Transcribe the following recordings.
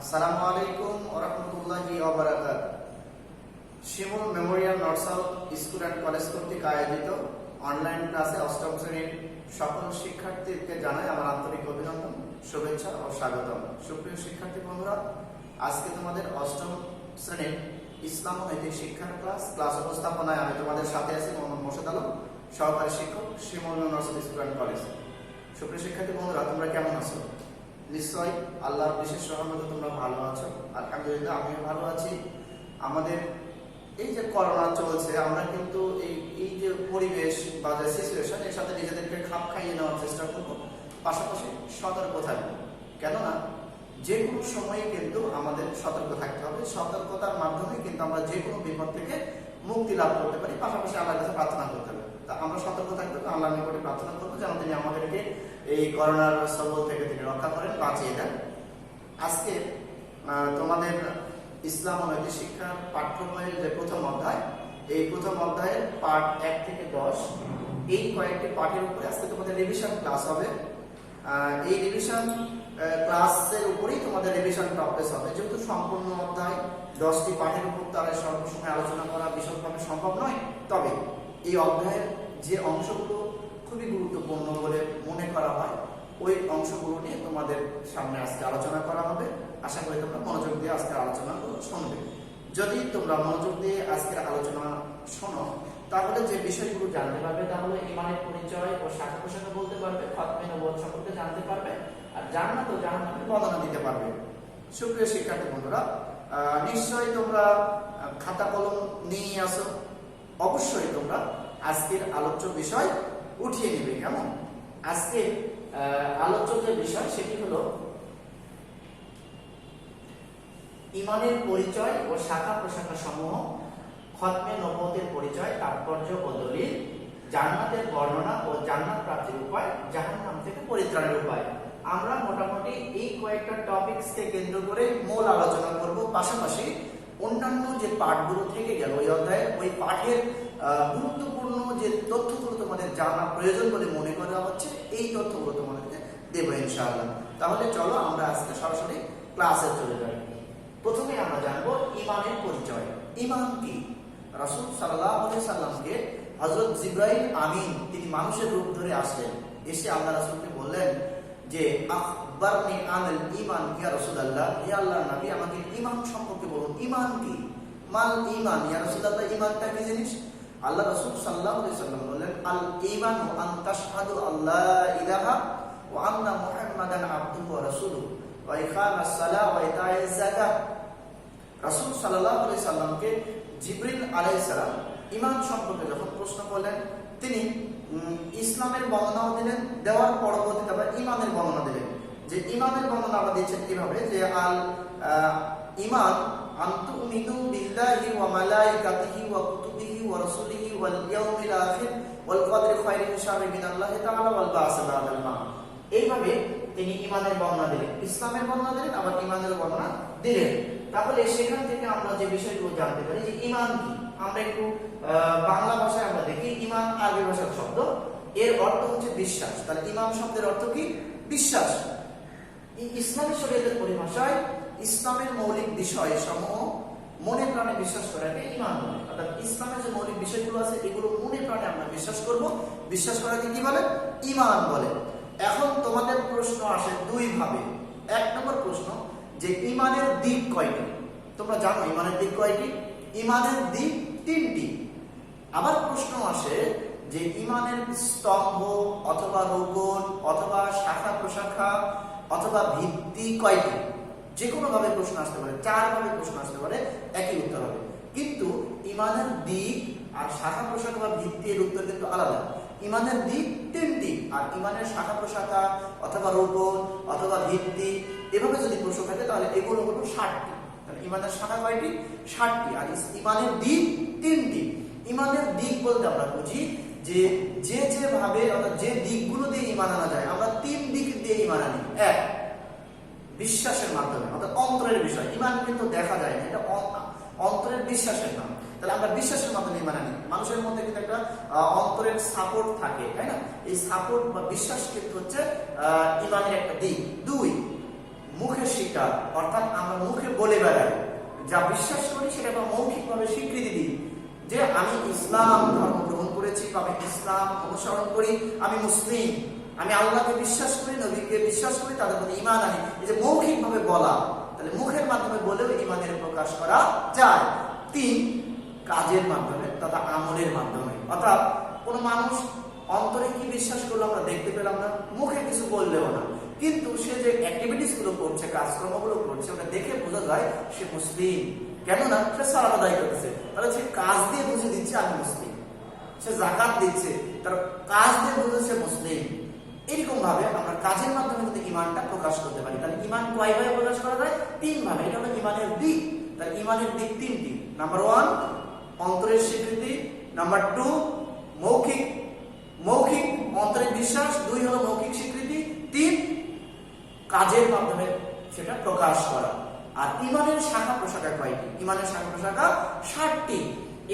আসসালামু আলাইকুম ওয়া রাহমাতুল্লাহি ওয়া বারাকাতুহু। শিমুল মেমোরিয়াল নর্সাল স্কুল অ্যান্ড কলেজ কর্তৃক আয়োজিত অনলাইন ক্লাসে অষ্টম শ্রেণীর সকল শিক্ষার্থীকে জানাই আমার আন্তরিক অভিনন্দন, শুভেচ্ছা ও স্বাগতম। সুপ্রিয় শিক্ষার্থী বন্ধুরা, আজকে তোমাদের অষ্টম শ্রেণীর ইসলাম ও নৈতিক শিক্ষার ক্লাস উপস্থাপনায় আমি তোমাদের সাথে আছি মোহাম্মদ মোর্শেদ আলম, সহকারী শিক্ষক, শিমুল মেমোরিয়াল নর্সাল স্কুল অ্যান্ড কলেজ। সুপ্রিয় শিক্ষার্থী বন্ধুরা, তোমরা কেমন আছো? নিশ্চয় আল্লাহর বিশেষ রহমতে তোমরা ভালো আছো। আলহামদুলিল্লাহ আমিও ভালো আছি। আমাদের এই যে করোনা চলছে, আমরা কিন্তু এই যে পরিবেশ বা যে সিচুয়েশন, এর সাথে নিজেদেরকে খাপ খাইয়ে নেওয়ার চেষ্টা করবো, পাশাপাশি সতর্ক থাকবো। কেননা যে কোনো সময়ে কিন্তু আমাদের সতর্ক থাকতে হবে। সতর্কতার মাধ্যমে কিন্তু আমরা যে কোনো বিপদ থেকে মুক্তি লাভ করতে পারি, পাশাপাশি আল্লাহর কাছে প্রার্থনা করতে হবে। তা আমরা সতর্ক থাকবো, আল্লাহর নিকটে প্রার্থনা করবো যেন তিনি আমাদেরকে এই করোনার সবল থেকে তিনি রক্ষা করেন, বাঁচিয়ে দেন। আজকে তোমাদের ইসলাম ও নৈতিক শিক্ষার পাঠ্য বইয়ের যে প্রথম অধ্যায়, এই প্রথম অধ্যায়ের পাঠ 1 থেকে 10 এই কয়েকটি পাঠের উপরে আজকে তোমাদের রিভিশন ক্লাস হবে। এই রিভিশন ক্লাসের উপরেই তোমাদের রিভিশন টপিক হবে। যেহেতু সম্পূর্ণ অধ্যায় 10টি পাঠের উপর তারা সর্বসময় আলোচনা করা বিশদভাবে সম্ভব নয়, তবে এই অধ্যায়ের যে অংশগুলো খুবই গুরুত্বপূর্ণ বলে মনে করা হয়, ওই অংশগুলো নিয়ে তোমাদের সামনে আজকে আলোচনা করা হবে। আশা করি তোমরা মনোযোগ দিয়ে আজকের আলোচনাগুলো শুনবে। যদি তোমরা মনোযোগ দিয়ে আজকের আলোচনা শোনো, তাহলে যে বিষয়গুলো জানতে পারবে তা হলো ঈমানের পরিচয় ও শাখা প্রশাখা বলতে পারবে, খতমে নবুয়ত সম্পর্কে জানতে পারবে, আর জান্নাত ও জাহান্নামের বর্ণনা দিতে পারবে। সুপ্রিয় শিক্ষার্থী বন্ধুরা, নিশ্চয়ই তোমরা খাতা কলম নিয়ে আসো। অবশ্যই তোমরা আজকের আলোচ্য বিষয় উঠিয়ে নিবে। কেমন? আজকে আলোচ্য যে বিষয় সেটি হলো ঈমানের পরিচয় ও শাখা প্রশাখা সমূহ, খতমে নবুয়তের পরিচয়, তাৎপর্য ও দলিল, জান্নাতের বর্ণনা ও জান্নাত প্রাপ্তির উপায়, জাহান্নাম থেকে পরিত্রাণের উপায়। আমরা মোটামুটি এই কয়েকটা টপিকসকে কেন্দ্র করে মূল আলোচনা করব। পাশাপাশি অন্যান্য যে পাঠগুলো থেকে গেল ওই অধ্যায়ে, ওই পাঠের গুরুত্বপূর্ণ যে তথ্যগুলো তোমাদের জানা প্রয়োজন বলে মনে করা হচ্ছে, এই তথ্যগুলো তোমাদেরকে দেবো ইনশাআল্লাহ। তাহলে চলো আমরা আজকে সরাসরি ক্লাসে চলে যাই। প্রথমে আমরা জানবো ঈমানের পরিচয়। ঈমান কি? রাসূল সাল্লাল্লাহু আলাইহি সাল্লামকে হযরত জিবরাইল আমিন তিনি মানুষের রূপ ধরে আসলেন। এসে আল্লাহ রাসূলকে বললেন যে আখবারনি আনিল ঈমান ইয়া রাসূলুল্লাহ, হে আল্লাহর নবী আমাকে ঈমান সম্পর্কে বলুন। ঈমান কি? মাল ঈমান ইয়া রাসূলুল্লাহ, ঈমানটা কি জিনিস? আল্লাহ রাসূল সাল্লাল্লাহু আলাইহি সাল্লাম বললেন আল ঈমানু আন তাশহাদু আল্লা ইলাহা ওয়া আন্না মুহাম্মাদান আবদুহু ওয়া রাসূলুহু ওয়া ইকামাস সালাহ ওয়া ইতাইজ যাকাত। রাসূল সাল্লাল্লাহু আলাইহি সাল্লামকে জিবরিল আলাইহিস সালাম ঈমান সম্পর্কে যখন প্রশ্ন করলেন, তিনি ইসলামের বর্ণনা দিলেন, দেওয়ার পরবর্তীতে আবার ঈমানের বর্ণনা দিলেন। যে ঈমানের বর্ণনা আবার দিয়েছেন কিভাবে, যে আল ঈমান আন তুমিনু বিল্লাহি ওয়া মালাইকাতিহি ওয়া কুতুবিহি ওয়া রাসূলিহি ওয়াল ইয়াউমিল আখির ওয়াল কদরি খায়রিহি ওয়া শাররিহি মিনাল্লাহি তাআলা ওয়াল বা'সি বা'দাল মাউত। এইভাবে তিনি ঈমানের বর্ণনা দিলেন, ইসলামের বর্ণনা দিলেন, আবার ঈমানের বর্ণনা দিলেন। তাহলে সেখান থেকে আমরা যে বিষয়গুলো জানতে পারি যে ঈমান কি, আমরা একটু বাংলা ভাষায় আমরা দেখি ঈমান আরবি ভাষার শব্দ, এর অর্থ হচ্ছে বিশ্বাস। তাহলে ঈমান শব্দের অর্থ কি? বিশ্বাস। ইসলামী শরীয়তের পরিভাষায় ইসলামের মৌলিক বিষয় সমূহ মনে প্রাণে বিশ্বাস করাকে ঈমান বলে। অর্থাৎ ইসলামের যে মৌলিক বিষয়গুলো আছে এগুলো মনে প্রাণে আমরা বিশ্বাস করব, বিশ্বাস করাকে কি বলে? ঈমান বলে। এখন তোমাদের প্রশ্ন আসে দুই ভাবে। এক নম্বর প্রশ্ন যে ঈমানের দিক কয়টি? তোমরা জানো ঈমানের দিক কয়টি? ঈমানের দিক 3টি। আবার প্রশ্ন আসে যে ঈমানের স্তম্ভ অথবা রোকন অথবা শাখা প্রশাখা অথবা ভিত্তি কয়টি? যে কোনো ভাবে প্রশ্ন আসতে পারে, 4 ভাবে প্রশ্ন আসতে পারে, একই উত্তর হবে। কিন্তু ঈমানের দিক আর শাখা প্রশাখা বা ভিত্তির উত্তর কিন্তু আলাদা। ঈমানের দিক 3টি, আর ঈমানের শাখা প্রশাখা অথবা রোকন অথবা ভিত্তি এভাবে যদি প্রশ্ন থাকে তাহলে এগুলো হলো 60টি। তাহলে ঈমানের শাখা কয়টি? 60টি। আর ঈমানের দিক 3টি। ঈমানের দিক বলতে আমরা বুঝি যে যেভাবে অর্থাৎ যে দিকগুলো দিয়ে ঈমান আনা যায়, আমরা 3 দিক দিয়ে ঈমান আনি। 1, বিশ্বাসের মাধ্যমে, অর্থাৎ অন্তরের বিষয়। ঈমান কিন্তু দেখা যায় না, এটা অন্তরের বিশ্বাসের নাম। তাহলে আমরা বিশ্বাসের মাধ্যমে ঈমান আনি। মানুষের মধ্যে কিন্তু একটা অন্তরের সাপোর্ট থাকে, তাই না? এই সাপোর্ট বা বিশ্বাস কিন্তু হচ্ছে ঈমানের একটা দিক। 2, মুখে স্বীকার, অর্থাৎ আমরা মুখে বলে বেড়াই, যা বিশ্বাস করি সেটা আমরা মৌখিকভাবে স্বীকৃতি দিই যে আমি ইসলাম ধর্ম গ্রহণ করেছি বা আমি ইসলাম অনুসরণ করি, আমি মুসলিম, আমি আল্লাহকে বিশ্বাস করি, নবীকে বিশ্বাস করি, তাদের প্রতি ঈমান আনি। এই যে মৌখিকভাবে বলা, তাহলে মুখের মাধ্যমে বলেও ঈমানের প্রকাশ করা যায়। 3, কাজের মাধ্যমে তথা আমলের মাধ্যমে। অর্থাৎ কোন মানুষ অন্তরে কি বিশ্বাস করলো আমরা দেখতে পেলাম না, মুখে কিছু বললেও না, কিন্তু সে যে অ্যাক্টিভিটিস গুলো করছে, কাজকর্মগুলো করছে, ওটা দেখে বোঝা যায় সে মুসলিম। কেননা সে সালাত আদায় করতেছে, তাহলে সে কাজ দিয়ে বুঝে দিচ্ছে আমি মুসলিম। সে যাকাত দিচ্ছে, তার কাজ দিয়ে বুঝে সে মুসলিম। এরকম ভাবে আমরা কাজের মাধ্যমে কিন্তু ঈমানটা প্রকাশ করতে পারি। তাহলে ঈমান কয়ভাবে প্রকাশ করা যায়? 3 ভাবে। এটা হলো ঈমানের দিক। তাহলে ঈমানের দিক 3টি। নাম্বার 1 অন্তরের স্বীকৃতি, নাম্বার 2 মৌখিক অন্তরের বিশ্বাস, 2 হলো মৌখিক স্বীকৃতি, 3 কাজের মাধ্যমে সেটা প্রকাশ করা। আর ঈমানের শাখা প্রশাখা কয়টি? ঈমানের শাখা প্রশাখা 60টি।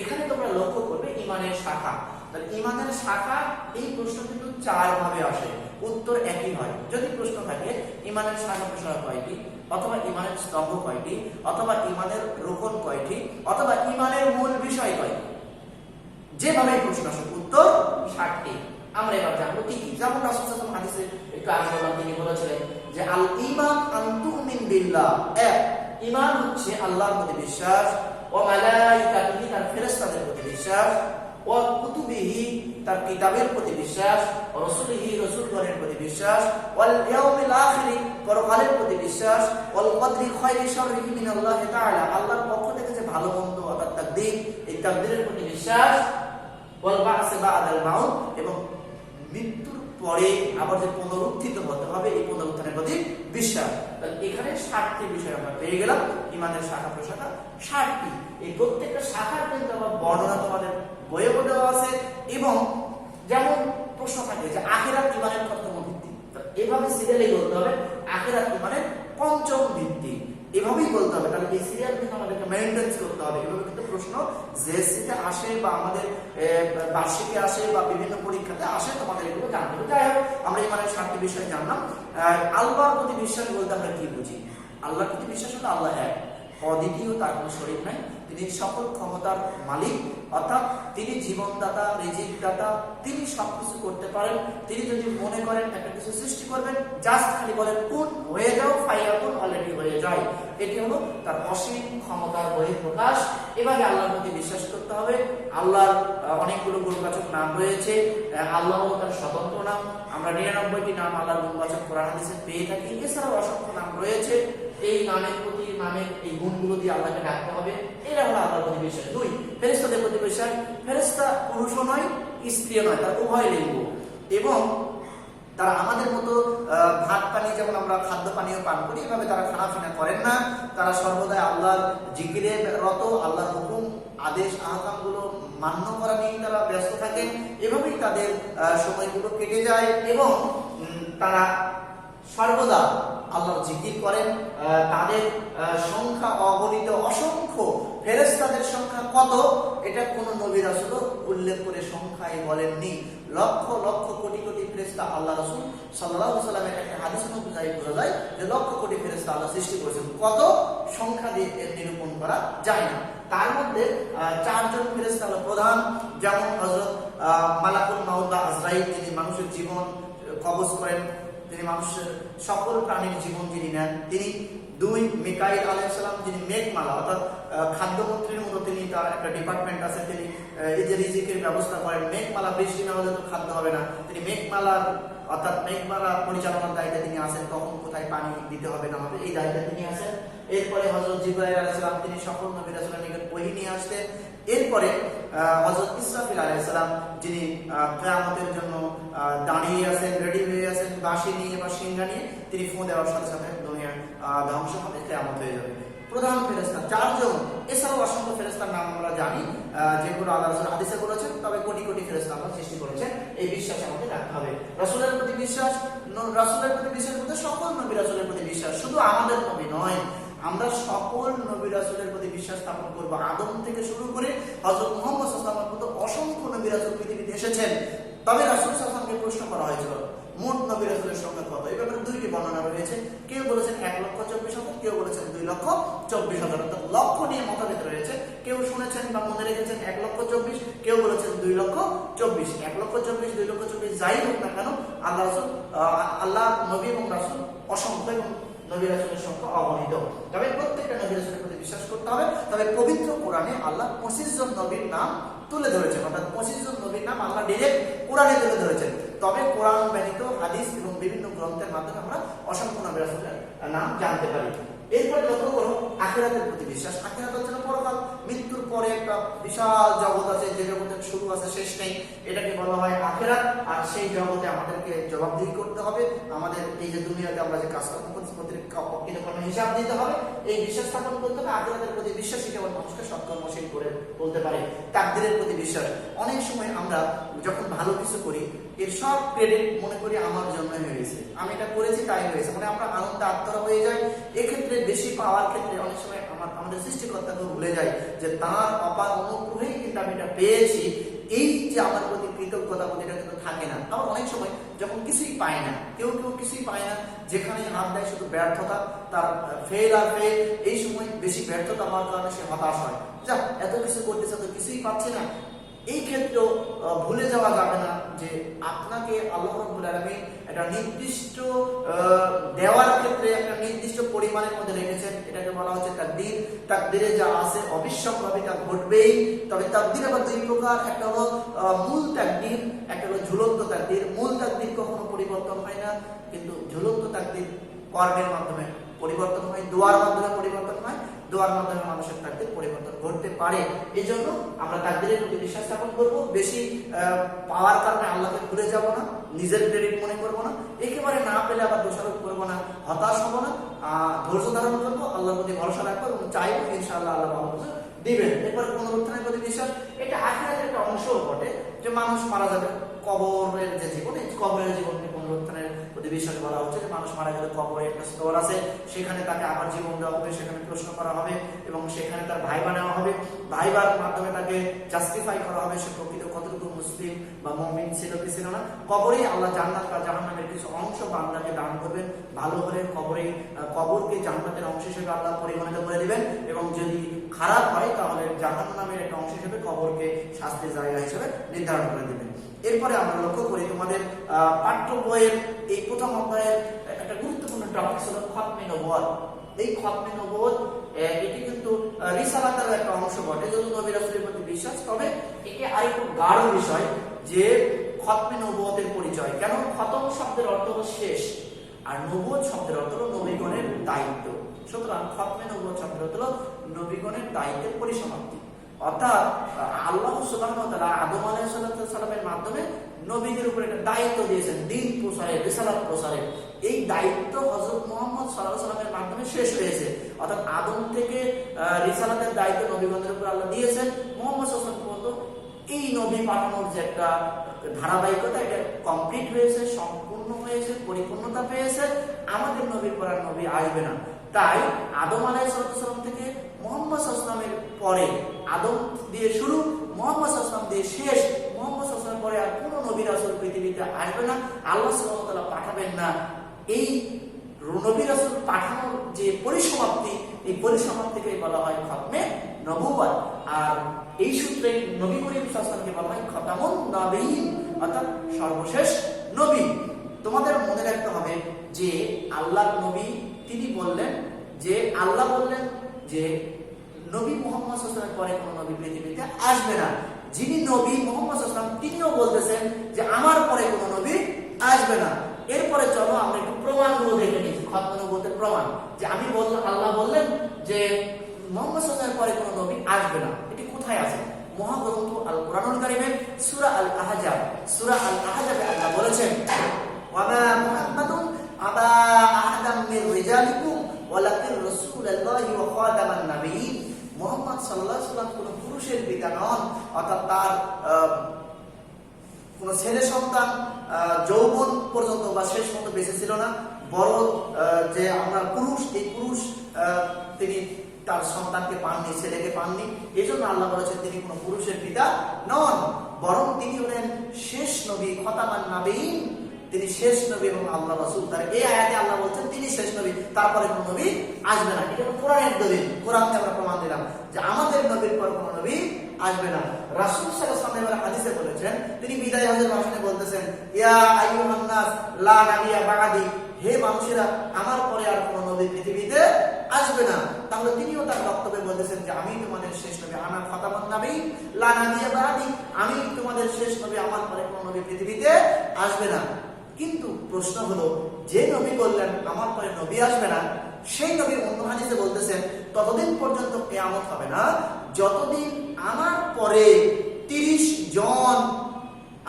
এখানে তোমরা লক্ষ্য করবে ঈমানের শাখা। তাহলে ঈমানের শাখা, এই প্রশ্ন কিন্তু 4 ভাবে আসে, উত্তর একই হয়। যদি প্রশ্ন থাকে ঈমানের শাখা প্রশাখা কয়টি, অথবা ঈমানের স্তম্ভ কয়টি, অথবা ঈমানের রুকন কয়টি, অথবা ঈমানের মূল বিষয় কয়টি, যেভাবে প্রশ্ন আসে উত্তর 60টি। আমরা এবার জানবো কি কি। যেমন রাসূল সাল্লাল্লাহু আলাইহি ওয়াসাল্লাম হাদিসে একটু আগে বললাম, তিনি বলেছিলেন যে আল ঈমান আন তুমিন বিল্লাহ, ঈমান হচ্ছে আল্লাহর প্রতি বিশ্বাস, ওয়া মালাইকাতিহি, তার ফেরেশতাদের প্রতি বিশ্বাস, ওয়া কুতুবিহি, তার কিতাবের প্রতি বিশ্বাস, ওয়া রাসূলিহি, রাসূলগণের প্রতি বিশ্বাস, ওয়াল ইয়াউমিল আখির, পরকালের প্রতি বিশ্বাস, ওয়াল কদরি খায়রি শাররিহি মিনাল্লাহি তাআলা, আল্লাহর পক্ষ থেকে যে ভালো মন্দ অর্থাৎ তাকদীর, এই তাকদীরের প্রতি বিশ্বাস, ওয়াল বা'স বা'দাল মাউত, এবং মৃত্যুর পরে আবার যে পুনরুত্থিত হতে হবে এই পুনরুত্থানের প্রতি বিশ্বাস। তাহলে এখানে 60টি বিষয় আমরা পেয়ে গেলাম। ঈমানের শাখা প্রশাখা 60টি। এই প্রত্যেকটা শাখার কিন্তু আবার বর্ণনা তোমাদের বইয়ে দেওয়া আছে। এবং যেমন প্রশ্ন থাকে যে আখিরাত ঈমানের কতম ভিত্তি, এভাবে সিরিয়ালে বলতে হবে আখিরাত ঈমানের 5ম ভিত্তি, এভাবেই বলতে হবে। তাহলে এই সিরিয়াল কিন্তু আমাদেরকে মেইনটেইন করতে হবে। এভাবে কিন্তু প্রশ্ন জেএসসিতে আসে বা আমাদের বার্ষিকে আসে বা বিভিন্ন পরীক্ষাতে আসে, তোমাদের এগুলো জানতে হবে। যাই হোক, আমরা ঈমানের 60টি বিষয় জানলাম। আল্লাহর প্রতি বিশ্বাস বলতে আমরা কি বুঝি? আল্লাহর প্রতি বিশ্বাস হলো আল্লাহ এক, অদ্বিতীয়, তার কোনো শরীক নাই, তিনি সকল ক্ষমতার মালিক, অর্থাৎ তিনি জীবনদাতা, রিজিকদাতা, তিনি সবকিছু করতে পারেন। তিনি যদি মনে করেন একটা কিছু সৃষ্টি করবেন, জাস্ট খালি বলেন কুন, হয়ে যাও, ফায়াকুন, অলরেডি হয়ে যায়। এটি হলো তার অসীম ক্ষমতার বহিঃপ্রকাশ। এভাবে আল্লাহর প্রতি বিশ্বাস করতে হবে। আল্লাহর অনেকগুলো গুণবাচক নাম রয়েছে। আল্লাহ হলো তার স্বতন্ত্র নাম। আমরা 99টি নাম আল্লাহর গুণবাচক কোরআন হাদিসে পেয়ে থাকি। এছাড়াও অসংখ্য নাম রয়েছে। এই নামের প্রতি, নামের এই গুণগুলো দিয়ে আল্লাহকে ডাকতে হবে। এরা হলো আল্লাহর প্রতি বিশ্বাস। 2 ফেরেশতাদের প্রতি বিশ্বাস। ফেরেশতা পুরুষও নয়, স্ত্রীও নয়, তার উভয় লিঙ্গ, এবং তারা আমাদের মতো ভাত পানি যেমন আমরা খাদ্য পানীয় পান করি, এভাবে তারা খানাপিনা করেন না। তারা সর্বদাই আল্লাহর জিকিরে রত, আল্লাহর হুকুম আদেশ আহকামগুলো মান্য করা নিয়ে তারা ব্যস্ত থাকেন। এভাবেই তাদের সময়গুলো কেটে যায়, এবং তারা সর্বদা আল্লাহর জিকির করেন। তাদের সংখ্যা অগণিত, অসংখ্য। ফেরেশতাদের সংখ্যা কত এটা কোন নবী রাসূল উল্লেখ করে সংখ্যায় বলেননি। লক্ষ লক্ষ কোটি কোটি ফেরেশতা আল্লাহ রাসূল সাল্লাল্লাহু আলাইহি ওয়াসাল্লামের একটা হাদিসের মধ্যে বোঝা যায় যে লক্ষ কোটি ফেরেশতা আল্লাহ সৃষ্টি করেছেন। কত সংখ্যা দিয়ে নিরূপণ করা যায় না। তার মধ্যে 4 জন ফেরেশতা হলো প্রধান, যেমন হযরত মালাকুল মাউত বা আজরাইল, যিনি মানুষের জীবন কবজ করেন, তিনি মানুষের সকল প্রাণীর জীবন যিনি নেন তিনি। 2 মিকাইল আলাইহিস সালাম, যিনি মেঘমালা, অর্থাৎ খাদ্যমন্ত্রীর মতো তিনি, তার একটা ডিপার্টমেন্ট আছে, তিনি এই যে রিজিকের ব্যবস্থা করেন। মেঘমালা বৃষ্টি না হলে তো খাদ্য হবে না, তিনি মেঘমালার অর্থাৎ মেঘমালা পরিচালনার দায়িত্বে তিনি আছেন, কখন কোথায় পানি দিতে হবে না হবে এই দায়িত্বে তিনি আছেন। এরপরে হযরত জিবরাইল আলাইহিস সালাম, তিনি সকল নবী রাসূলের নিকট ওহী নিয়ে আসতেন। এরপরে হযরত ইসরাফিল আলাইহিস সালাম, যিনি কিয়ামতের জন্য দাঁড়িয়ে আছেন, রেডি হয়ে আছেন, বাঁশি নিয়ে বা সিংহা নিয়ে, তিনি ফু দেওয়ার সাথে সাথে দুনিয়া ধ্বংস হবে, কিয়ামত হয়ে যাবে। প্রধান ফেরেশতা 4 জন। এছাড়াও অসংখ্য ফেরেশতার নাম আমরা জানি, যেগুলো আল্লাহ রাসূল হাদিসে বলেছেন। তবে কোটি কোটি ফেরেশতা আল্লাহ সৃষ্টি করেছেন, এই বিশ্বাস আমাদের রাখতে হবে। রাসূলের প্রতি বিশ্বাস, রাসূলের প্রতি বিশ্বাস বলতে সকল নবী রাসূলের প্রতি বিশ্বাস, শুধু আমাদের নবী নয়, আমরা সকল নবী রাসূলের প্রতি বিশ্বাস স্থাপন করব। আদম থেকে শুরু করে হযরত মুহাম্মদ সাল্লাল্লাহু আলাইহি ওয়াসাল্লাম পর্যন্ত অসংখ্য নবী রাসূল পৃথিবীতে এসেছেন। তবে রাসূল সাল্লাল্লাহু আলাইহি ওয়াসাল্লামকে প্রশ্ন করা হয়েছিল মোট নবী রাসূলের সংখ্যা কত? এই ব্যাপারে দুইটি বর্ণনা রয়েছে। কেউ বলেছেন 1,24,000, কেউ বলেছেন 2,24,000, অর্থাৎ লক্ষ নিয়ে মতভেদ রয়েছে। কেউ শুনেছেন বা মনে রেখেছেন 1,24,000, কেউ বলেছেন 2,24,000। 1,24,000, 2,24,000 যাই হোক না কেন, আল্লাহ নবী এবং রাসূল অসংখ্য এবং নবী রাসূলের সংখ্যা অগণিত। তবে প্রত্যেকটা নবী রাসূলের প্রতি বিশ্বাস করতে হবে। তবে পবিত্র কোরআনে আল্লাহ 25 জন নবীর নাম তুলে ধরেছেন, অর্থাৎ 25 জন নবীর নাম আল্লাহ ডিরেক্ট কোরআনে তুলে ধরেছেন। তবে কোরআন ব্যতীত হাদিস এবং বিভিন্ন গ্রন্থের মাধ্যমে আমরা অসংখ্য নবী রাসূলের নাম জানতে পারি। এরপরে লক্ষ্য করো আখিরাতের প্রতি বিশ্বাস। আখিরাত হচ্ছে পরকাল, মৃত্যুর পরে একটা বিশাল জগৎ আছে, যে জগতের শুরু আছে শেষ নেই, এটাকে বলা হয় আখিরাত। আর সেই জগতে আমাদেরকে জবাবদিহি করতে হবে। আমাদের এই যে দুনিয়াতে আমরা যে কাজকর্ম করছি প্রকৃত কর্মের হিসাব দিতে হবে। এই বিশ্বাস স্থাপন করতে হবে। আখিরাতের প্রতি বিশ্বাসী কেবল মানুষকে সৎকর্মশীল করে বলতে পারে। তাকদীরের প্রতি বিশ্বাস। অনেক সময় আমরা যখন ভালো কিছু করি, এর সব ক্রেডিট মনে করি আমার জন্য হয়েছে, আমি এটা করেছি তাই হয়েছে, মানে আমরা আনন্দে আত্মরা হয়ে যাই। এক্ষেত্রে বেশি পাওয়ার ক্ষেত্রে অনেক সময় আমাদের সৃষ্টিকর্তাকে ভুলে যায় যে তার অপার অনুগ্রহেই কিন্তু আমি এটা পেয়েছি। এই যে আমার প্রতি কৃতজ্ঞতা বোধ, এটা কিন্তু থাকে না। আবার অনেক সময় যখন কিছুই পায় না, কেউ কিছুই পায় না, যেখানে হাত দেয় শুধু ব্যর্থতা, তার ফেল আর ফেল, এই সময় বেশি ব্যর্থতা হওয়ার কারণে সে হতাশ হয়। যা এত কিছু করতেছে তো কিছুই পাচ্ছে না। এই ক্ষেত্রেও ভুলে যাওয়া যাবে না যে আপনাকে আল্লাহ রাব্বুল আলামিন একটা নির্দিষ্ট দেওয়ার ক্ষেত্রে একটা নির্দিষ্ট পরিমাণের মধ্যে রেখেছেন। এটাকে বলা হচ্ছে তাকদীর। তাকদীরে যা আছে অবিশ্বাস্যভাবে তা ঘটবেই। তবে তাকদীর আবার দুই প্রকার, একটা হলো মূল তাকদীর, একটা হলো ঝুলন্ত তাকদীর। মূল তাকদীর কখনো পরিবর্তন হয় না, কিন্তু ঝুলন্ত তাকদীর কর্মের মাধ্যমে পরিবর্তন হয়, দোয়ার মাধ্যমে পরিবর্তন হয়। দোয়ার মাধ্যমে মানুষের তাকদীর পরিবর্তন ঘটতে পারে। এই জন্য আমরা তাকদীরের প্রতি বিশ্বাস স্থাপন করবো। বেশি পাওয়ার কারণে আল্লাহকে ভুলে যাব না, নিজের ক্রেডিট মনে করবো না, একেবারে না পেলে আবার দোষারোপ করবো না, হতাশ হবো না, ধৈর্য ধারণ করবো, আল্লাহর প্রতি ভরসা রাখবো এবং চাইবো ইনশাআল্লাহ আল্লাহ ভালো কিছু দিবেন। এরপরে পুনরুত্থানের প্রতি বিশ্বাস। এটা আখিরাতের একটা অংশও বটে যে মানুষ মারা যাবে, কবরের যে জীবন, এই কবরের জীবনকে পুনরুত্থানের প্রতি বিশ্বাস বলা হচ্ছে যে মানুষ মারা গেলে কবরে একটা স্তর আছে, সেখানে তাকে আবার জীবন দেওয়া হবে, সেখানে প্রশ্ন করা হবে এবং সেখানে তার ভাইবা নেওয়া হবে। ভাইবার মাধ্যমে তাকে জাস্টিফাই করা হবে সে প্রকৃত কতটুকু মুসলিম বা মুমিন ছিল কি ছিল না। কবরে আল্লাহ জান্নাত বা জাহান্নামের কিছু অংশ বান্দাকে দান করবেন। ভালো হলে কবরকে জান্নাতের অংশ হিসেবে আল্লাহ পরিগণিত করে দিবেন এবং যদি খারাপ হয় তাহলে জাহান্নামের একটা অংশ হিসেবে কবরকে শাস্তির জায়গা হিসেবে নির্ধারণ করে দিবেন। এরপরে আমরা লক্ষ্য করি তোমাদের পাঠ্য বইয়ের এই প্রথম অধ্যায়ের একটা গুরুত্বপূর্ণ টপিক হলো খতমে নবুয়ত। এই খতমে নবুয়ত এটি কিন্তু রিসালাতের একটা অংশ বটে, যদি নবী রাসূলের প্রতি বিশ্বাস। তবে এটি আরেকটু গাঢ় বিষয় যে খতমে নবুয়তের পরিচয়। কেন? খতম শব্দের অর্থ হলো শেষ, আর নবুয়ত শব্দের অর্থ হলো নবীগণের দায়িত্ব। সুতরাং খতমে নবুয়ত শব্দের অর্থ হলো নবীগণের দায়িত্বের পরিসমাপ্তি। অর্থাৎ আল্লাহ সুবহানাহু ওয়া তাআলা আদম আলাইহিস সালামের মাধ্যমে নবীদের উপর একটা দায়িত্ব দিয়েছেন, দ্বীন প্রচারের, রিসালাত প্রচারের। এই দায়িত্ব হযরত মুহাম্মদ সাল্লাল্লাহু আলাইহি ওয়াসাল্লামের মাধ্যমে শেষ হয়েছে। অর্থাৎ আদম থেকে রিসালাতের দায়িত্ব নবীগণের উপর আল্লাহ দিয়েছেন। মুহাম্মদ সাল্লাল্লাহু আলাইহি ওয়াসাল্লাম এই নবী পাঠানোর যে একটা ধারাবাহিকতা, এটা কমপ্লিট হয়েছে, সম্পূর্ণ হয়েছে, পরিপূর্ণতা পেয়েছে। আমাদের নবীর পর আর নবী আসবে না। তাই আদম আলাইহিস সালাম থেকে মুহাম্মদ সাল্লাল্লাহু আলাইহি ওয়াসাল্লামের পরে, আদম দিয়ে শুরু, মুহাম্মদ সাল্লাল্লাহু আলাইহি ওয়াসাল্লাম দিয়ে শেষ। মুহাম্মদ সাল্লাল্লাহু আলাইহি ওয়াসাল্লামের পরে আর কোনো নবী রাসূল পৃথিবীতে আসবে না, আল্লাহ সুবহানাহু ওয়া তাআলা পাঠাবেন না। এই নবী রাসূল পাঠানোর যে পরিসমাপ্তি, এই পরিসমাপ্তিকে বলা হয় খতমে নবুয়ত। আর এই সূত্রে নবী করিম সাল্লাল্লাহু আলাইহি ওয়াসাল্লামকে বলা হয় খতামুন নবিয়্যিন, অর্থাৎ সর্বশেষ নবী। তোমাদের মনে রাখতে হবে যে আল্লাহর নবী তিনি বললেন যে আল্লাহ বললেন যে নবী মুহাম্মদ সাল্লাল্লাহু আলাইহি ওয়াসাল্লামের পরে কোনো নবী পৃথিবীতে আসবে না। যিনি নবী মুহাম্মদ সাল্লাল্লাহু আলাইহি ওয়াসাল্লাম তিনিও বলতেছেন যে আমার পরে কোনো নবী আসবে না। এরপরে চলো আমরা একটু প্রমাণগুলো দেখে নিই, খতমে নবুয়তের প্রমাণ। যে আমি বললাম, আল্লাহ বললেন যে মুহাম্মদ সাল্লাল্লাহু আলাইহি ওয়াসাল্লামের পরে কোনো নবী আসবে না। এটি কোথায় আছে? মহাগ্রন্থ আল কোরআনুল কারীমের সূরা আল আহজাব, সূরা আল আহজাবে আল্লাহ বলেছেন ওয়া মা মুহাম্মাদুন আবা আহাদাম মির রিজালিকুম ওয়ালাকিন রাসূলুল্লাহি ওয়া খাতামান নাবিয়্যিন। মুহাম্মদ সাল্লাল্লাহু আলাইহি ওয়াসাল্লাম কোনো পুরুষের পিতা নন, অর্থাৎ তার কোন ছেলে সন্তান যৌবন পর্যন্ত বা শেষ পর্যন্ত বেঁচে ছিল না। বড় যে আমরা পুরুষ, এই পুরুষ তিনি তার সন্তানকে পাননি, ছেলেকে পাননি। এই জন্য আল্লাহ বলেছেন তিনি কোনো পুরুষের পিতা নন, বরং তিনি হলেন শেষ নবী, খতামান নাবিয়্যিন। তিনি শেষ নবী এবং আল্লাহ রাসূল। তার এই আয়াতে আল্লাহ বলছেন তিনি শেষ নবী, তারপরে কোনো নবী আসবে না। এটা কোরআনের দলিল, কোরআনকে আমরা প্রমাণ দিলাম যে আমাদের নবীর পর কোনো নবী আসবে না। রাসূল সাল্লাল্লাহু আলাইহি ওয়াসাল্লাম হাদিসে বলেছেন, তিনি বিদায় হজের ভাষণে বলতেছেন, ইয়া আইয়ুহান নাস লা নাবিয়্যা বা'দি, হে মানুষেরা আমার পরে আর কোনো নবী পৃথিবীতে আসবে না। তাহলে তিনিও তার বক্তব্যে বলতেছেন যে আমি তোমাদের শেষ নবী, আনা খাতামুন নাবিয়্যিন লা নাবিয়্যা বা'দি, আমি তোমাদের শেষ নবী, আমার পরে কোনো নবী পৃথিবীতে আসবে না। কিন্তু প্রশ্ন হলো, যে নবী বললেন আমার পরে নবী আসবে না, সেই নবী অন্য হাদিসে বলতেছেন ততদিন পর্যন্ত কিয়ামত হবে না যতদিন আমার পরে 30 জন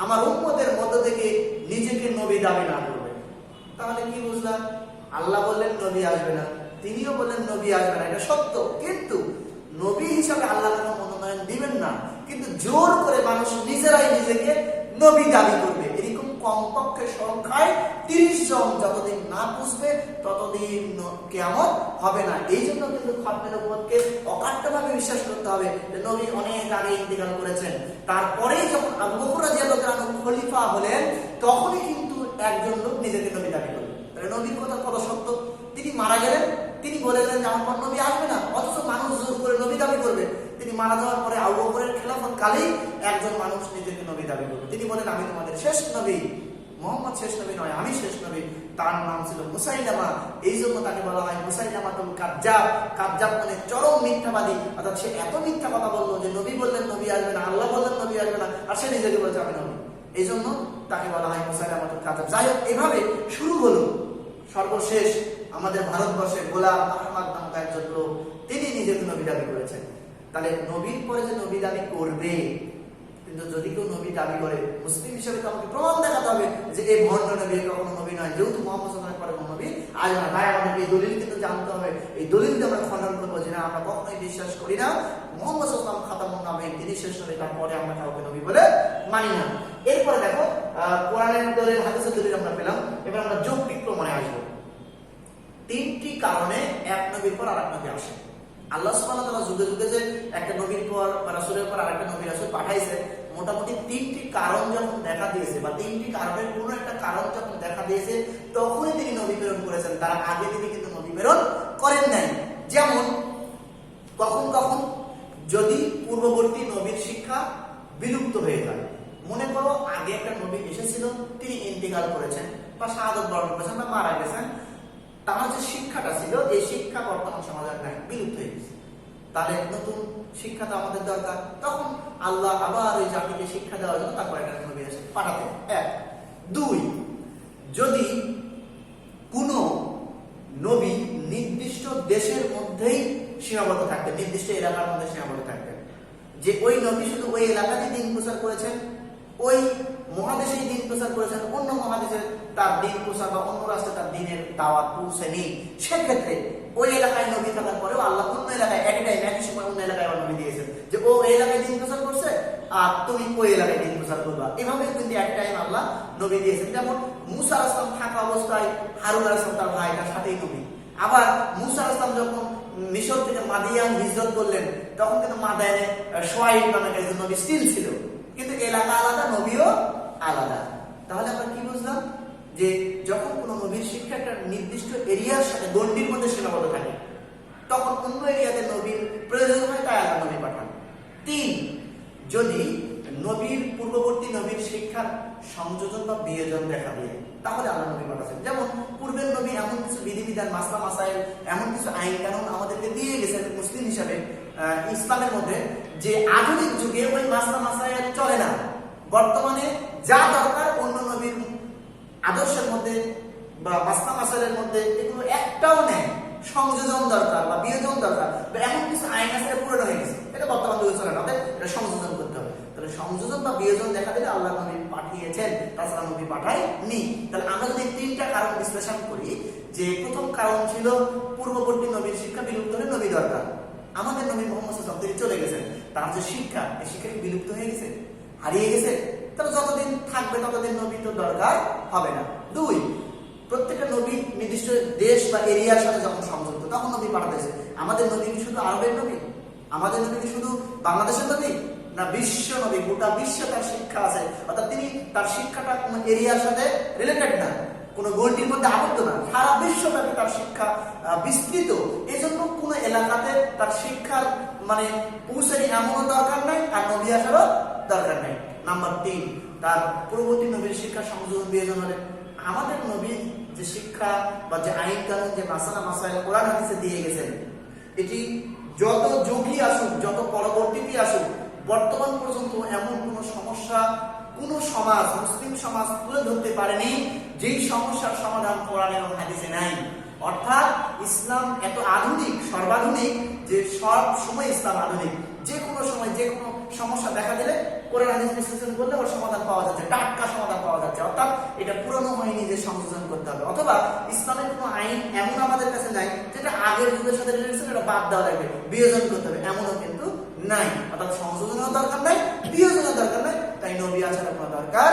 আমার উম্মতের মধ্য থেকে নিজেকে নবী দাবি না করবে। তাহলে কি বুঝলাম? আল্লাহ বললেন নবী আসবে না, তিনিও বললেন নবী আসবে না, এটা সত্য। কিন্তু নবী হিসাবে আল্লাহ কোনো মনোনয়ন দিবেন না, কিন্তু জোর করে মানুষ নিজেরাই নিজেকে নবী দাবি করবে। এরকম কমপক্ষে সংখ্যায় 30 জন যতদিন না পুষবে ততদিন কিয়ামত হবে না। এই জন্য কিন্তু খতমে নবুয়তকে অকাট্যভাবে বিশ্বাস করতে হবে যে নবী অনেক আগে ইন্তেকাল করেছেন। তারপরেই যখন আবু বকর রাদিয়াল্লাহু তাআলা খলিফা হলেন, তখনই কিন্তু একজন লোক নিজেকে নবী দাবি করলেন। তাহলে নবীর কথা কত সত্য। তিনি মারা গেলেন, তিনি বলেছেন যে আমার পর নবী আসবে না, অথচ মানুষ জোর করে নবী দাবি করবে। তিনি মারা যাওয়ার পরে আবু বকরের খেলাফত কালেই একজন মানুষ নিজেকে নবী দাবি করবে। তিনি বলেন আমি তোমাদের শেষ নবী। মুহাম্মদ শেষ নবী নয়, আমি শেষ নবী। তার নাম ছিল মুসাইলামা, এই জন্য তাকে বলা হয় মুসাইলামাতুল কাজ্জাব। কাজ্জাব মানে চরম মিথ্যাবাদী, অর্থাৎ সে এত মিথ্যা কথা বললো যে নবী বললেন নবী আসবে না, আল্লাহ বললেন নবী আসবে না, আর সে নিজেকে বলছে আমি নবী। এই জন্য তাকে বলা হয় মুসাইলামাতুল কাজ্জাব। যাই হোক, এভাবে শুরু হলো। সর্বশেষ আমাদের ভারতবর্ষে গোলাম আহমদ নামক একজন লোক, তিনি নিজেকে নবী দাবি করেছেন। তাহলে নবীর পরে যে নবী দাবি করবে, কিন্তু যদি কেউ নবী দাবি করে, মুসলিম হিসেবে তো আমাকে প্রমাণ দেখাতে হবে যে এই ভণ্ড নবী কখনো নবী নয়, যেহেতু মুহাম্মদ সাল্লাল্লাহু আলাইহি ওয়াসাল্লামের পরে কোনো নবী আসবে না। তাই আমাদেরকে এই দলিল কিন্তু জানতে হবে। এই দলিল দিয়ে আমরা খণ্ডন করবো যে না, আমরা কখনোই বিশ্বাস করি না মুহাম্মদ সাল্লাল্লাহু আলাইহি ওয়াসাল্লাম খাতামুন নাবিয়্যিন, তিনি শেষ নবী, তারপরে আমরা কাউকে নবী বলে মানি না। এরপরে দেখো, কোরআনের দলিল, হাদিসের দলিল আমরা পেলাম। এবার আমরা যৌক্তিক প্রমাণে আসবো। 3টি কারণে এক নবীর পর আরেক নবী আসে। আল্লাহ সুবহানাহু ওয়া তাআলা যুগে যুগে যে একটা নবীর পর বা রাসূলের পর আরেকটা নবী রাসূল পাঠাইছে, মোটামুটি 3টি কারণ যখন দেখা দিয়েছে, বা 3টি কারণের কোনো একটা কারণ যখন দেখা দিয়েছে, তখনই তিনি নবী প্রেরণ করেছেন। তার আগে তিনি কিন্তু নবী প্রেরণ করেন নাই। যেমন কখন কখন যদি পূর্ববর্তী নবীর শিক্ষা বিলুপ্ত হয়ে যায়। মনে করো আগে একটা নবী এসেছিল, তিনি ইন্তেকাল করেছেন বা শাহাদাত বরণ করেছেন বা মারা গেছেন, তার যে শিক্ষাটা ছিল, এই শিক্ষা বর্তমান সমাজে নাই, বিলুপ্ত হয়ে গেছে। তাহলে নতুন শিক্ষা তো আমাদের দরকার। তখন আল্লাহ আবার ওই জাতিকে শিক্ষা দেওয়ার জন্য তারপর একটা নবী এসে পাঠাতেন। 1 2 যদি কোনো নবী নির্দিষ্ট দেশের মধ্যেই সীমাবদ্ধ থাকতেন, নির্দিষ্ট এলাকার মধ্যে সীমাবদ্ধ থাকতেন, যে ওই নবী শুধু ওই এলাকাতেই দিন প্রচার করেছেন, ওই মহাদেশেই দিন প্রচার করেছেন, অন্য মহাদেশে তার দিন প্রচার বা অন্য রাষ্ট্রে তার দিনের দাওয়াত পৌঁছেনি, সেক্ষেত্রে ওই এলাকায় নবী থাকার পরেও আল্লাহ অন্য এলাকায় একই সময় অন্য এলাকায় নবী দিয়েছেন, যে ও এই এলাকায় দিন প্রচার করছে আর তুমি ওই এলাকায় দিন প্রচার করবা। এভাবে কিন্তু এক টাইম আল্লাহ নবী দিয়েছেন। যেমন মুসা আলাইহিস সালাম থাকা অবস্থায় হারুন আলাইহিস সালাম তার ভাই, তার সাথেই নবী। আবার মুসা আলাইহিস সালাম যখন মিশর থেকে মাদিয়ান হিজরত করলেন, তখন কিন্তু মাদায়ানে শুআইব নামে একজন নবী স্টিল ছিল, কিন্তু এলাকা আলাদা, নবীও আলাদা। তাহলে আমরা কি বুঝলাম? যে যখন কোনো নবীর শিক্ষা একটা নির্দিষ্ট এরিয়ার সাথে গণ্ডির মধ্যে সীমাবদ্ধ থাকে, তখন অন্য এরিয়াতে নবীর প্রয়োজন হয়, তাই আল্লাহ নবী পাঠান। 3 যদি নবীর পূর্ববর্তী নবীর শিক্ষার সংযোজন বা বিয়োজন দেখা দিয়ে, তাহলে আল্লাহ নবী পাঠাচ্ছেন। যেমন পূর্বের নবী এমন কিছু বিধিবিধান, মাসলা মাসাইল, এমন কিছু আইন কানুন আমাদেরকে দিয়ে গেছেন মুসলিম হিসাবে ইসলামের মধ্যে, যে আধুনিক যুগে ওই মাসলা মাসাইল চলে না। বর্তমানে যা দরকার অন্য নবীর আদর্শের মধ্যে বা মাসলা মাসাইলের মধ্যে এগুলো একটাও নেই, সংযোজন দরকার বা বিয়োজন দরকার, বা এমন কিছু আইন আছে পুরনো হয়ে গেছে, এটা বর্তমান যুগে চলে না, এটা সংযোজন করতে হবে। তাহলে সংযোজন বা বিয়োজন দেখা দিলে আল্লাহ নবী পাঠিয়েছেন, তাছাড়া নবী পাঠায়নি। তাহলে আমরা যদি 3টা কারণ বিশ্লেষণ করি, যে প্রথম কারণ ছিল পূর্ববর্তী নবীর শিক্ষা বিলুপ্ত হলে নবী দরকার। আমাদের নবী মুহাম্মদ সাল্লাল্লাহু আলাইহি ওয়াসাল্লাম তিনি চলে গেছেন, তার যে শিক্ষা, এই শিক্ষা কি বিলুপ্ত হয়ে গেছে, হারিয়ে গেছে? তাহলে যতদিন থাকবে ততদিন নবী তো দরকার হবে না। 2 প্রত্যেকটা নবী নির্দিষ্ট দেশ বা এরিয়ার সাথে যখন সংযুক্ত, তখন নবী পাঠাতেছে। আমাদের নবী কি শুধু আরবের নবী? আমাদের নবী কি শুধু বাংলাদেশের নবী? না বিশ্ব নবী, গোটা বিশ্বে তার শিক্ষা আছে, অর্থাৎ তিনি তার শিক্ষাটা কোনো এরিয়ার সাথে রিলেটেড না, কোনো গণ্ডির মধ্যে আবদ্ধ না, সারা বিশ্বব্যাপী তার শিক্ষা বিস্তৃত। এই জন্য কোনো এলাকাতে তার শিক্ষার মানে পৌঁছানি এমনও দরকার নাই, আর নবী আসারও দরকার নাই। নাম্বার 3, তার পূর্ববর্তী নবীর শিক্ষা সংযোজন বিয়োজন হলে আমাদের নবী যে শিক্ষা বা যে আইন কানুন, যে মাসালা মাসাইল কোরআন হাদিসে দিয়ে গেছেন, এটি যত যুগই আসুক, যত পরবর্তীতে আসুক, বর্তমান পর্যন্ত এমন কোনো সমস্যা কোন সমাজ, মুসলিম সমাজ তুলে ধরতে পারেনি যেই সমস্যার সমাধান কোরআনে এবং হাদিসে নাই। অর্থাৎ ইসলাম এত আধুনিক, সর্বাধুনিক, যে সব সময় ইসলাম আধুনিক। যে কোনো সময় যে কোনো সমস্যা দেখা দিলে কোরআন হাদিস বিশ্লেষণ করলে ওর সমাধান পাওয়া যাচ্ছে, টাটকা সমাধান পাওয়া যাচ্ছে। অর্থাৎ এটা পুরনো হয়নি যে সংযোজন করতে হবে, অথবা ইসলামের কোনো আইন এমন আমাদের কাছে নাই যেটা আগের যুগের সাথে রিলেশন, এটা বাদ দেওয়া লাগবে, বিয়োজন করতে হবে, এমনও কিন্তু নাই। অর্থাৎ সংযোজনের দরকার নাই, বিয়োজনের দরকার নাই, তাই নবী আসার কোনো দরকার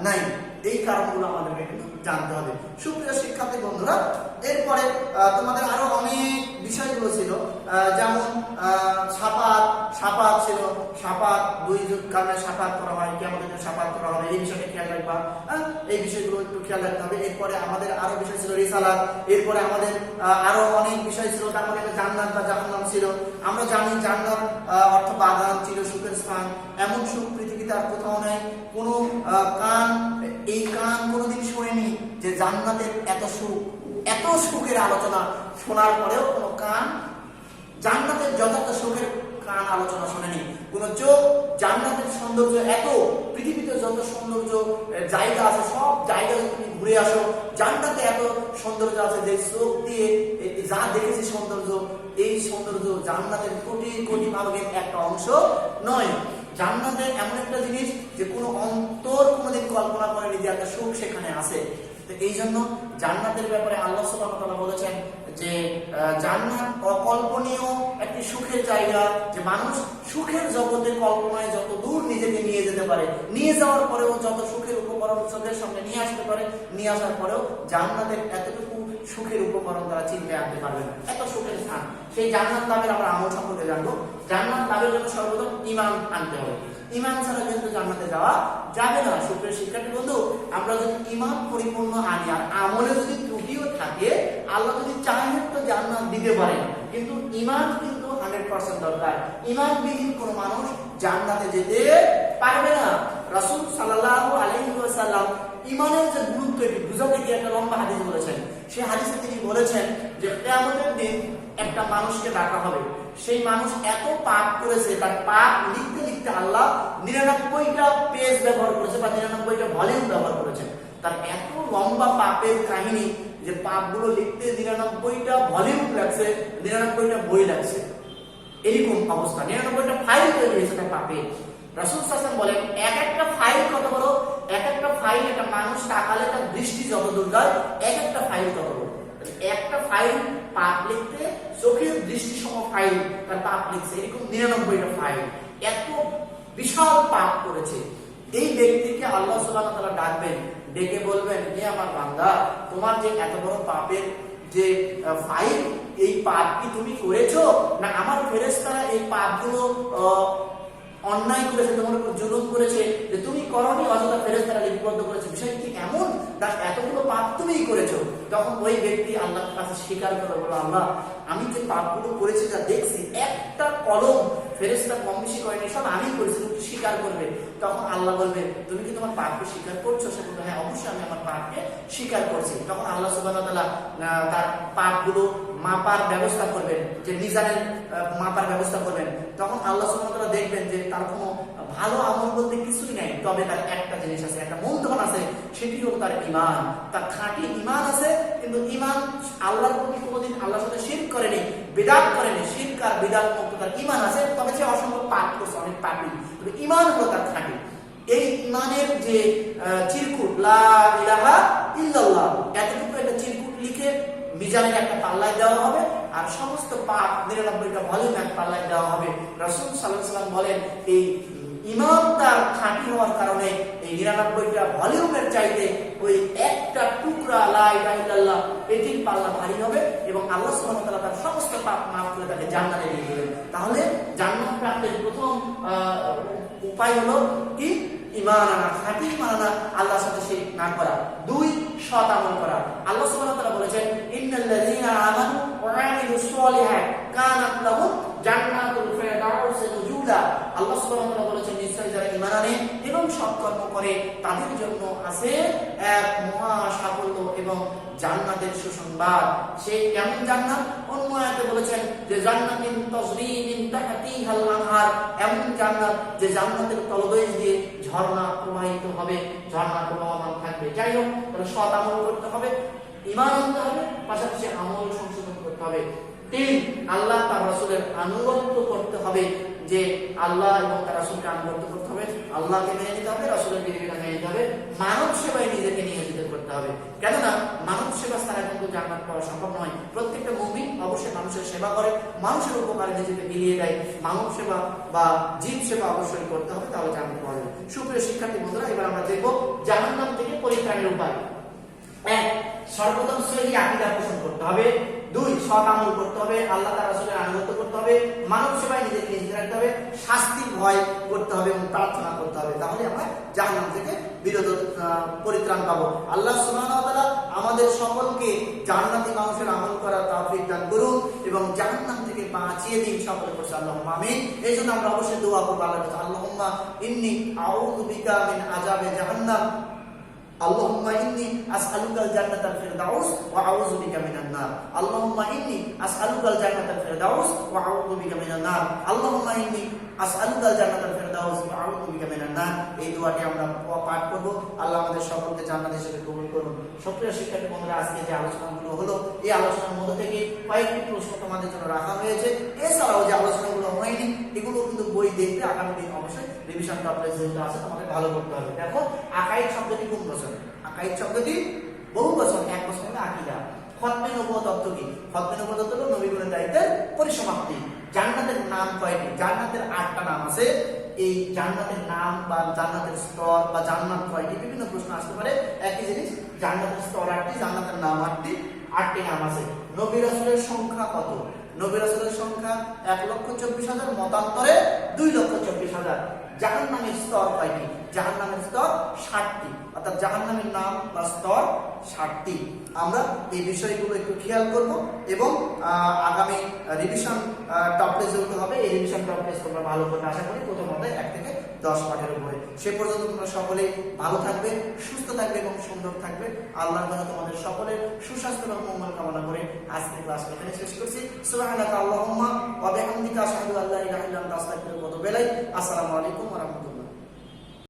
নাই। এই কারণগুলো আমাদেরকে কিন্তু জানতে হবে। সুপ্রিয় শিক্ষার্থী বন্ধুরা, এরপরে তোমাদের আরো অনেক বিষয়গুলো ছিল, যেমন সাফাত ছিল, সাফাত 2 কারণে সাফাত করা হয়, কিয়ামতের দিন সাফাত করা হবে, এই বিষয়টা খেয়াল রাখবা, এই বিষয়গুলো একটু খেয়াল রাখতে হবে। এরপরে আমাদের আরো বিষয় ছিল রিসালাত, এরপরে আমাদের আরো অনেক বিষয় ছিল, তার মধ্যে জান্নাত বা জাহান্নাম ছিল। আমরা জানি জান্নাত অর্থ বাগান, ছিল সুখের স্থান, এমন সুখ পৃথিবীতে আর কোথাও নেই। কোনো এই কান কোনোদিন শোনেনি যে জান্নাতের এত সুখ, এত সুখের আলোচনা শোনার পরেও কোনো কান জান্নাতের যথার্থ সুখের কান আলোচনা শোনেনি। কোন চোখ জান্নাতের সৌন্দর্য, এত পৃথিবীতে যত সৌন্দর্য জায়গা আছে, সব জায়গায় তুমি ঘুরে আসো, জান্নাতে এত সৌন্দর্য আছে যে চোখ দিয়ে যা দেখেছি সৌন্দর্য, এই সৌন্দর্য জান্নাতের কোটি কোটি ভাগের একটা অংশ নয়। জান্নাতে এমন একটা জিনিস যে কোনো অন্তর কোনোদিন কল্পনা করেনি যে একটা সুখ সেখানে আছে। তো এই জন্য জান্নাতের ব্যাপারে আল্লাহ সুবহানাহু ওয়া তাআলা বলেছেন যে জান্নাত অকল্পনীয় একটি সুখের জায়গা, যে মানুষ সুখের জগতে কল্পনায় যত দূর নিজেকে নিয়ে যেতে পারে, নিয়ে যাওয়ার পরেও যত সুখের উপকরণ চোখের সামনে নিয়ে আসতে পারে, নিয়ে আসার পরেও জান্নাতের এতটুকু সুখের উপকরণ তারা চিনতে আনতে পারবে না, এত সুখের স্থান। সেই জান্নাত লাভের আমরা আমল সম্পর্কে জানবো। জান্নাত লাভের জন্য সর্বপ্রথম ঈমান আনতে হবে, ঈমান ছাড়া কিন্তু জান্নাতে যাওয়া যাবে না। সুপ্রিয় শিক্ষার্থী বন্ধু, আমরা যদি ঈমান পরিপূর্ণ আনি আর আমলে যদি ত্রুটিও থাকে, আল্লাহ যদি চান তো জান্নাত দিতে পারেন, কিন্তু ঈমান কিন্তু 100% দরকার। ঈমানবিহীন কোনো মানুষ জান্নাতে যেতে পারবে না। রাসূল সাল্লাল্লাহু আলাইহি ওয়াসাল্লাম ঈমানের যে গুরুত্ব এটি বুঝাতে গিয়ে একটা লম্বা হাদিস বলেছেন। সেই হাদিসে তিনি বলেছেন যে কিয়ামতের দিন একটা মানুষকে ডাকা হবে, সেই মানুষ এত পাপ করেছে, তার পাপ লিখতে লিখতে আল্লাহ 99টা পেজ ব্যবহার করেছে বা 99টা ভলিউম ব্যবহার করেছেন। তার এত লম্বা পাপের কাহিনী যে পাপগুলো লিখতে 99টা ভলিউম লাগছে, 99টা বই লাগছে, এরকম অবস্থা। 99টা ফাইল তৈরি হয়েছে তার পাপে। রাসূল সাল্লাল্লাহু আলাইহি ওয়াসাল্লাম বলেন এক একটা ফাইল কত বড়, এক একটা ফাইল একটা মানুষ তাকালে তার দৃষ্টি যত দূর যায়, এক একটা ফাইল কত বড়। একটা ফাইল পাপ লিখতে চোখের দৃষ্টি সম ফাইল তার পাপ লিখছে, এরকম 99টা ফাইল, এত বিশাল পাপ করেছে। এই ব্যক্তিকে আল্লাহ সুবহানাহু ওয়া তাআলা ডাকবেন, ডেকে বলবেন, হে আমার বান্দা, তোমার যে এত বড় পাপের যে ফাইল, এই পাপ কি তুমি করেছো, না আমার ফেরেশতারা এই পাপগুলো অন্যায় করেছে, তোমার উপর জুলুম করেছে, যে তুমি করনি অযথা ফেরেশতারা লিপিবদ্ধ করেছে, বিষয় কি এমন, তার এতগুলো পাপ তুমিই করেছো। তখন ওই ব্যক্তি আল্লাহর কাছে স্বীকার করে বলো, আল্লাহ আমি যে পাপগুলো করেছি যা দেখছি, একটা কলম ফেরেশতা কম বেশি করেনি, সব আমি করেছি, তুমি স্বীকার করবে। তখন আল্লাহ বলবে, তুমি কি তোমার পাপকে স্বীকার করছো? সে বলবে, হ্যাঁ অবশ্যই আমি আমার পাপকে স্বীকার করছি। তখন আল্লাহ সুবহানাহু ওয়া তাআলা তার পাপগুলো মাপার ব্যবস্থা করবেন, যে মিজানের মাপার ব্যবস্থা করবেন। তখন আল্লাহ সুবহানাহু ওয়া তাআলা দেখবেন যে তার কোনো ভালো আমল বলতে কিছুই নাই, তবে তার একটা জিনিস আছে, একটা মূলধন আছে, সেটি হলো তার ঈমান। তার খাঁটি ঈমান আছে, কিন্তু ঈমান আল্লাহর প্রতি কোনোদিন আল্লাহর সাথে শিরক করেনি, বিদআত করেনি। শিরক আর বিদআত মুক্ত তার ঈমান আছে, তবে সে অসংখ্য পাপ করছে, অনেক পাপী, তবে ঈমান হলো তার খাঁটি। এই ঈমানের যে চিরকুট, লা ইলাহা ইল্লাল্লাহ, এতটুকু একটা চিরকুট লিখে মিজানের একটা পাল্লায় দেওয়া হবে, আর সমস্ত পাপ 99টা ভলিউম এক পাল্লায় দেওয়া হবে। রাসূল সাল্লাল্লাহু আলাইহি ওয়াসাল্লাম বলেন, এই ঈমান তার খাঁটি হওয়ার কারণে এই 99টা ভলিউমের চাইতে ওই একটা টুকরা লা ইলাহা ইল্লাল্লাহ এটির পাল্লা ভারী হবে, এবং আল্লাহ সুবহানাহু ওয়া তাআলা তার সমস্ত পাপ মাফ করে তাকে জান্নাতে নিয়ে যাবেন। তাহলে জান্নাত প্রাপ্তির প্রথম উপায় হলো কি? ঈমান আনা, খাঁটি ঈমান আনা, আল্লাহর সাথে শিরক না করা। 2 সৎ আমল করা। আল্লাহ সুবহানাহু ওয়া তাআলা বলেছেন ইন্নাল্লাযীনা আমানু ওয়া আমিলুস সলিহাত কানাত লাহুম জান্নাতুল ফিরদাউস নুজুলা। আল্লাহ সুবহানাহু ওয়া তাআলা বলেছেন নিশ্চয়ই যারা ঈমান আনে এবং সৎকর্ম করে তাদের জন্য আছে এক মহা সাফল্য এবং জান্নাতের সুসংবাদ। সে কেমন জান্নাত? অন্য আয়াতে বলেছেন যে জান্নাতিন তাজরি মিন তাহতিহাল আনহার, এমন জান্নাত যে জান্নাতের তলদেশ দিয়ে ঝর্ণা প্রবাহিত হবে, ঝর্ণা প্রবাহমান থাকবে। যাই হোক, তাহলে সৎ আমল করতে হবে, ঈমান আনতে হবে, পাশাপাশি আমল সংশোধন করতে হবে। 3 আল্লাহ তার রাসূলের আনুগত্য করতে হবে, যে আল্লাহ এবং তার রাসূলকে আনুগত্য করতে হবে, আল্লাহকে মেনে নিতে হবে, রাসূলের বিধিবিধান মেনে নিতে হবে, মানব সেবায় নিজেকে নিয়োজিত করতে হবে। কেননা মানব সেবা ছাড়া কিন্তু জান্নাত পাওয়া সম্ভব নয়। প্রত্যেকটা মুমিন অবশ্যই মানুষের সেবা করে, মানুষের উপকারে নিজেকে বিলিয়ে দেয়। মানব সেবা বা জীব সেবা অবশ্যই করতে হবে, তাহলে জান্নাত পাওয়া যাবে। সুপ্রিয় শিক্ষার্থী বন্ধুরা, এবার আমরা দেখব জাহান্নাম থেকে পরিত্রাণের উপায়। 1 সর্বপ্রথম সহিহ আকীদা পোষণ করতে হবে। 2 সৎ আমল করতে হবে, আল্লাহ তার রাসূলের আনুগত্য করতে হবে, মানব সেবায় নিজেকে নিয়োজিত রাখতে হবে, শাস্তির ভয় করতে হবে এবং প্রার্থনা করতে হবে। তাহলে আমরা জাহান্নাম থেকে পরিত্রাণ পাবো। আল্লাহ সুবহানাহু ওয়া তাআলা আমাদের সকলকে জান্নাতি মানুষের আমল করার তৌফিক দান করুন এবং জাহান্নাম থেকে বাঁচিয়ে দিন। সকলে বলছি আল্লাহুম্মা আমিন। এই জন্য আমরা অবশ্যই দোয়া করব আল্লাহর কাছে, আল্লাহুম্মা ইন্নী আউযু বিকা মিন আযাবে জাহান্নাম, আল্লাহুম্মা ইন্নী আসআলুকাল জান্নাতাল ফিরদাউস ওয়া আউযু বিকা মিনান নার। আল্লাহুম্মা ইন্নী আসআলুকাল জান্নাতাল ফিরদাউস ওয়া আউযু বিকা মিনান নার। আল্লাহুম্মা ইন্নী আসআলুকাল জান্নাতাল ফিরদাউস ওয়া আউযু বিকা মিনান নার। এই দোয়াটি আমরা পাঠ করব। আল্লাহ আমাদের সকলকে জান্নাত হিসেবে কবুল করুন। সুপ্রিয় শিক্ষার্থী বন্ধুরা, আজকে যে আলোচনাগুলো হলো, এই আলোচনার মধ্যে থেকে কয়েকটি প্রশ্ন তোমাদের জন্য রাখা হয়েছে। এছাড়াও যে আলোচনাগুলো হয়নি, এগুলো কিন্তু বই দেখতে আগামী দিন অবশ্যই রিভিশন টপিক যেগুলো আছে তোমাদের ভালো করতে হবে। দেখো, আকাইদ শব্দটি কোন বছর? আকাইদ শব্দটি বহু বছর, 1 বছর হলো আকীদা। খতমে নবুয়ত অর্থ কি? খতমে নবুয়ত হলো নবীগণের দায়িত্বের পরিসমাপ্তি। জান্নাতের নাম কয়টি? জান্নাতের 8টা নাম আছে। এই জান্নাতের নাম বা জান্নাতের স্তর বা জান্নাত কয়টি, বিভিন্ন প্রশ্ন আসতে পারে। একই জিনিস, জান্নাতের স্তর 8টি, জান্নাতের নাম 8টি, 8টি নাম আছে। নবী রাসূলের সংখ্যা কত? নবী রাসূলের সংখ্যা 1,24,000, মতান্তরে 2,24,000। জাহান্নামের স্তর কয়টি? জাহান্নামের স্তর 60টি, অর্থাৎ জাহান্নামের নাম বা স্তর 60টি। আমরা এই বিষয়গুলো একটু খেয়াল করব এবং আগামী রিভিশন টপ টেস্ট যেগুলো হবে, এই রিভিশন টপ টেস্ট তোমরা ভালো করতে আশা করি, প্রথমত 1 থেকে 10 পাঠের উপরে। সে পর্যন্ত তোমরা সকলেই ভালো থাকবে, সুস্থ থাকবে এবং সুন্দর থাকবে। আল্লাহর কাছে তোমাদের সকলের সুস্বাস্থ্য এবং মঙ্গল কামনা করে আজকের ক্লাস এখানে শেষ করছি। সুবহানাকা আল্লাহুম্মা ওয়া বিহামদিকা আশহাদু আল্লা ইলাহা ইল্লা আনতা আস্তাগফিরুকা ওয়া আতুবু ইলাইক। আসসালামু আলাইকুম ওয়া রাহমাতুল্লাহ।